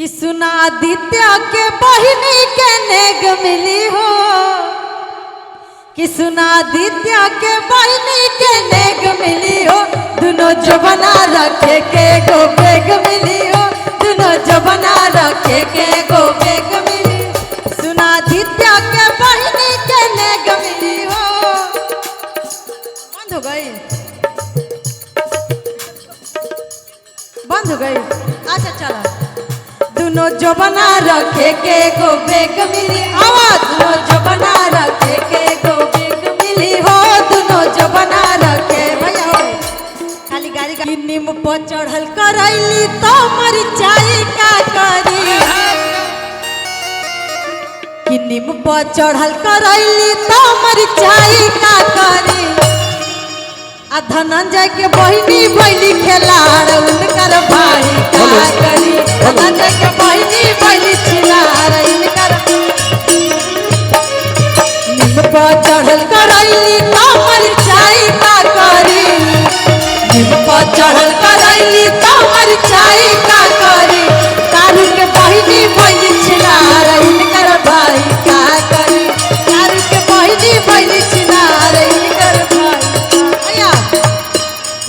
कि सुना आदित्य के बहिनी के नेग मिली हो, कि सुना आदित्य के बहिनी के नेग मिली हो, दोनों जबना रखे के गो बेग मिली हो, दोनों जबना रखे के गो बेग मिली, सुना आदित्य के बहिनी के नेग मिली हो। बंद हो गई, बंद हो गई। अच्छा चलो, दोनों जबना रखे के गो बेग मिली, आवाज दोनों जबना रखे के गो बेग मिली हो, दोनों जबना रखे भैया हो। खाली गाड़ी का नीम पर चढ़ल करैली तो मरचाई का करी, कि नीम पर चढ़ल करैली तो मरचाई का करी, आ धनंजय के बहिनी बैली खेलाड़ उनकर भाई का करी, धनंजय के बहिनी बैली खेलाड़ उनकर नीम पर चढ़ल करैली तो मरचाई का करी, नीम पर चढ़ल करैली तो मरचाई का करी, कारू के बहिनी बैली खेलाड़ उनकर भाई का करी, कारू के बहिनी बैली खेलाड़ उनकर भाई।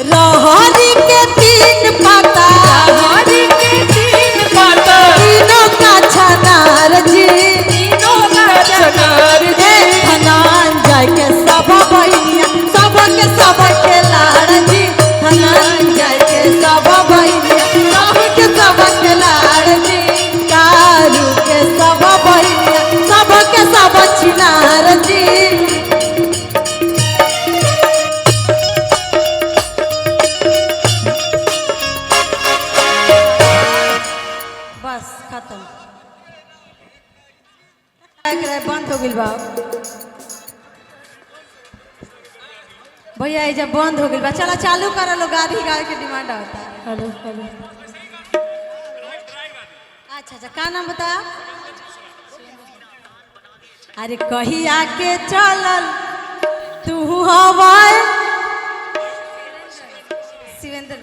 रहरी के तीन पाता, रहरी के तीन पाता, तीनों का छनार जी, तीनों का छनार जी, धनंजय के सब बहिनिया सब के सब खेलाड़ जी, धनंजय के सब बहिनिया सब के सब खेलाड़ जी, कारू के सब बहिनिया सब के सब छिनार जी। बंद हो गई बा भैया, जब बंद हो गई बा चला चालू कर लो, गाड़ी गाड़ी के डिमांड होता है। हेलो हेलो, अच्छा अच्छा, का नाम बता? अरे कहिया के चलल तू हवाए शिवेंद्र,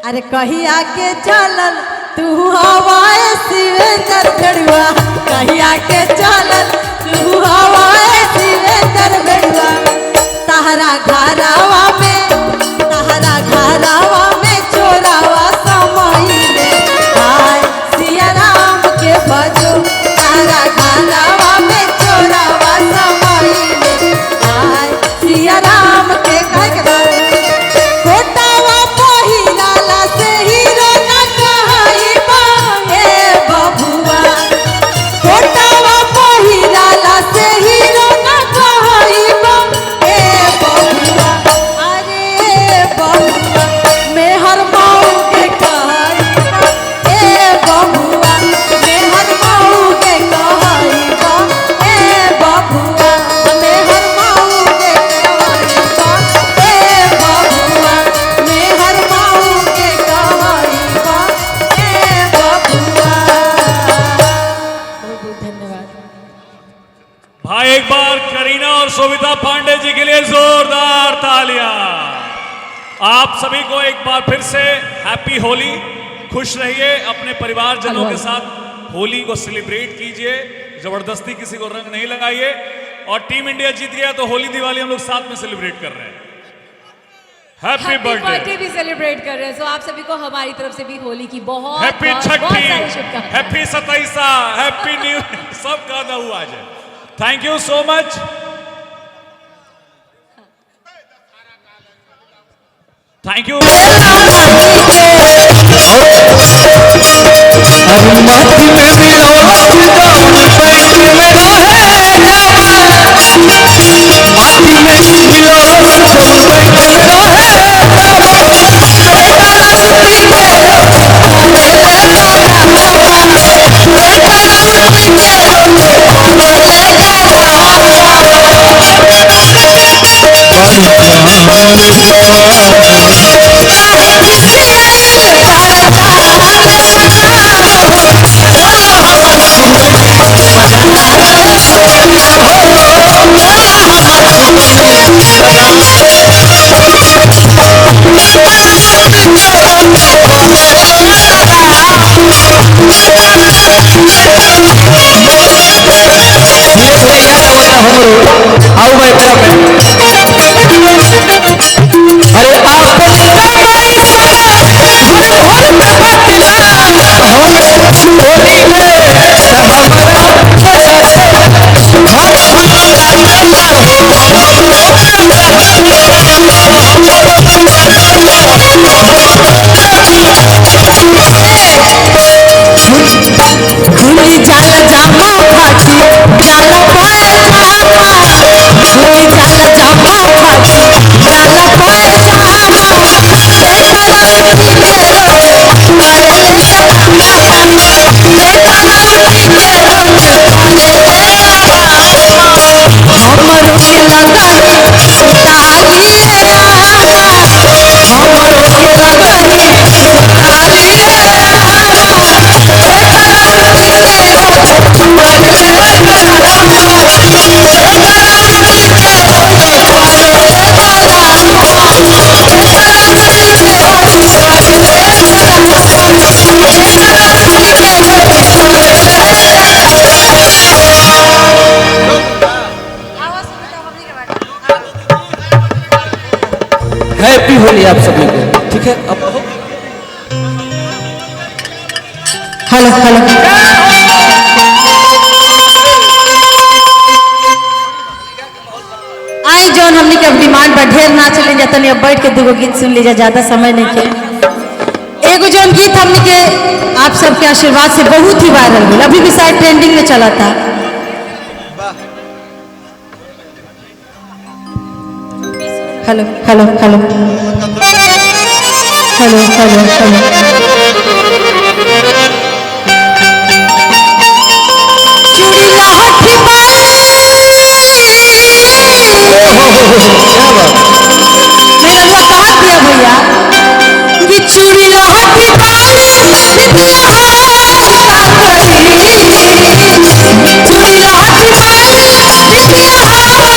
अरे कहिया के चलल तू हवाए शिवेंद्र गड़ुआ, कहिया के चलल तू हवाए शिवेंद्र गड़ुआ, तहरा घरावा में चोरावा समईले, आय सिया राम के भजो, तहरा घरावा में चोरावा समईले, आय सिया राम के कह कोटावा पहिराला से हीरो ना कहई बाए बबुआ, कोटावा पहिराला से हीरो ना कहई बाए बबुआ, अरे बबुआ मेहर माऊ के कहई ए बबुआ, मेहर माऊ के कहई ए बबुआ, मेहर माऊ के कहई ए बबुआ, मेहर माऊ के कहई ए बबुआ। बहुत बहुत धन्यवाद भाई। एक बार करीना और शोभिता पांडे जी के लिए जोरदार तालियां। आप सभी को एक बार फिर से हैप्पी होली। खुश रहिए, अपने परिवारजनों के साथ होली को सेलिब्रेट कीजिए, जबरदस्ती किसी को रंग नहीं लगाइए। और टीम इंडिया जीत गया तो होली दिवाली हम लोग साथ में सेलिब्रेट कर रहे हैं। हैप्पी बर्थडे भी सेलिब्रेट कर रहे हैं। सो आप सभी को हमारी तरफ से भी होली की बहुत हैप्पी बहुत छठी, शुभकामनाएं। हैप्पी 27, हैप्पी न्यू, सब गाना हुआ आज। Thank you so much. Thank you. Oh, आई जौन हमने के अब डिमांड पर ढेर ना चले जाता नहीं, अब बैठ के दूगो गीत सुन लीजिए, ज्यादा समय नहीं के। एगो जौन गीत हमने के आप सबके आशीर्वाद से बहुत ही वायरल हुई, अभी भी शायद ट्रेंडिंग में चला था। Hello hello hello hello hello hello चूड़ी लहठी बाली मेरा वो कहा दिया भैया कि चूड़ी लहठी बाली बिटिया का करी, चूड़ी लहठी बाली बिटिया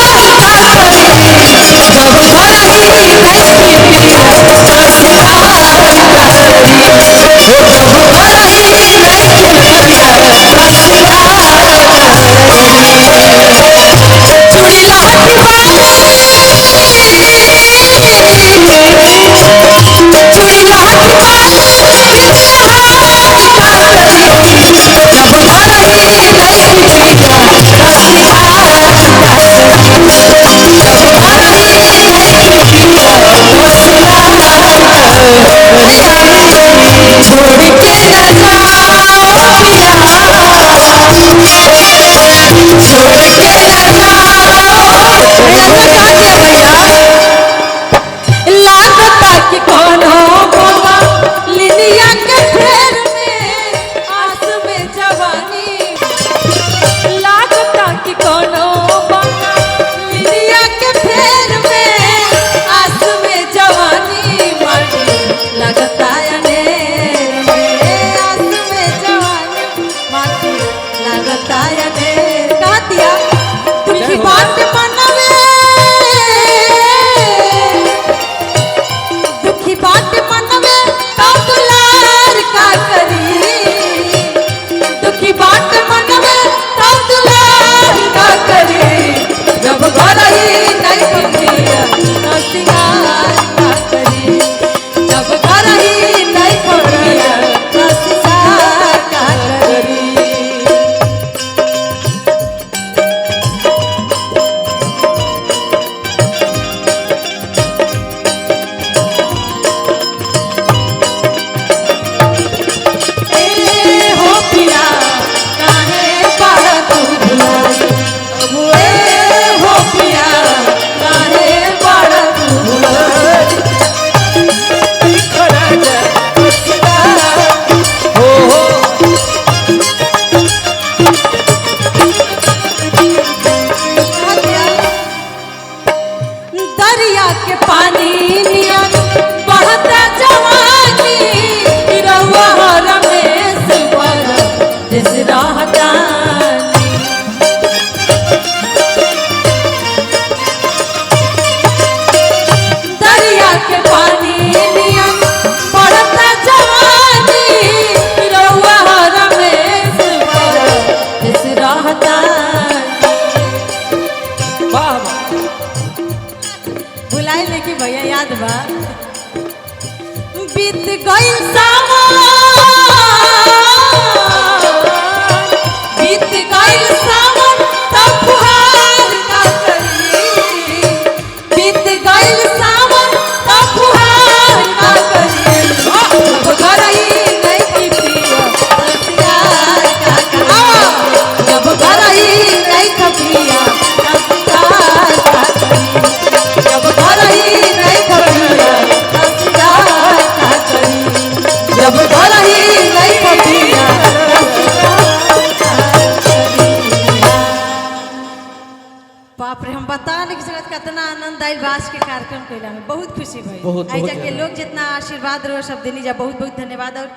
का करी, जब घर ही नहीं पिया भैया याद बा बीत गइल सावन, बीत गइल सावन तब फुहार का करी, बीत गइल सावन तब फुहार का करी, अब घरही नहीं की पिया रसियार का करी, जब घरही नहीं की पिया रसियार का करी, जब घरही नहीं की पिया रसियार का करी, जब घरही नहीं की पिया बाप रे, हम बता नहीं सकत कितना आनंद आयल बास के कार्यक्रम कैला में, बहुत खुशी भई। बहुत आई जाके लोग जितना आशीर्वाद रो सब देनी जा, बहुत बहुत धन्यवाद। और